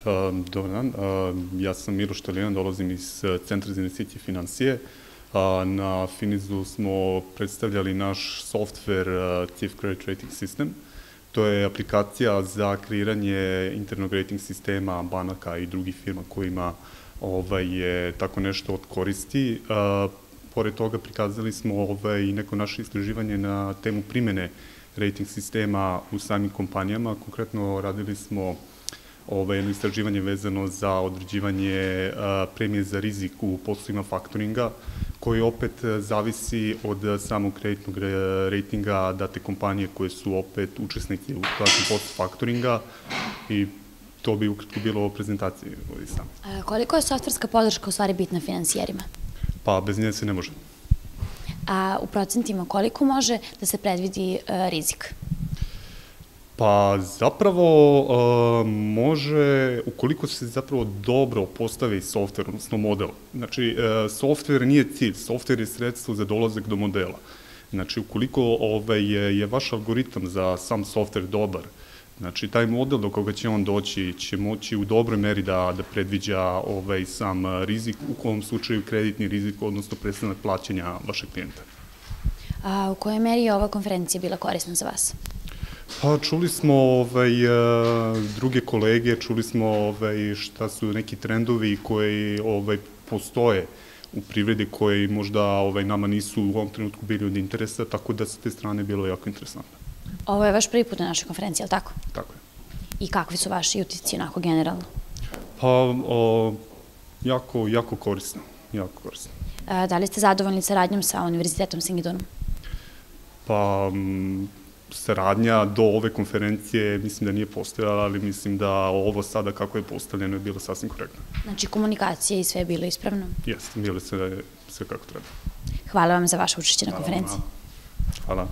Dobar dan, ja sam Miloš Talijan, dolazim iz Centra za investicije i finansije. Na Finizu smo predstavljali naš software Chief Credit Rating System. To je aplikacija za kreiranje internog rating sistema banaka i drugih firma kojima je tako nešto od koristi. Pored toga prikazali smo i neko naše istraživanje na temu primene rating sistema u samim kompanijama. Konkretno radili smo jedno istraživanje vezano za određivanje premije za rizik u poslovima faktoringa, koji opet zavisi od samog kreditnog rejtinga date kompanije koje su opet učesnici u takvom poslu faktoringa i to bi ukratko bilo o prezentaciji. Koliko je softverska podrška u stvari bitna finansijerima? Pa bez nje se ne može. A u procentima koliko može da se predvidi rizik? Pa zapravo može, ukoliko se zapravo dobro postavi softver, odnosno model. Znači, softver nije cilj, softver je sredstvo za dolazak do modela. Znači, ukoliko je vaš algoritam za sam softver dobar, znači, taj model do koga će on doći će moći u dobroj meri da predviđa sam rizik, u kom slučaju kreditni rizik, odnosno prestanak plaćanja vašeg klijenta. A u kojoj meri je ova konferencija bila korisna za vas? Pa čuli smo druge kolege, čuli smo šta su neki trendovi koji postoje u privredi koji možda nama nisu u ovom trenutku bili od interesa, tako da sa te strane bilo jako interesantno. Ovo je vaš prvi put na našoj konferenciji, je li tako? Tako je. I kakvi su vaši utisci onako generalno? Pa jako korisno, jako korisno. Da li ste zadovoljni saradnjom sa Univerzitetom Singidunom? Pa saradnja do ove konferencije mislim da nije postojala, ali mislim da ovo sada kako je postavljeno je bilo sasvim korektno. Znači komunikacija i sve je bilo ispravno? Jeste, bilo sve kako treba. Hvala vam za vaše učešće na konferenciji. Hvala.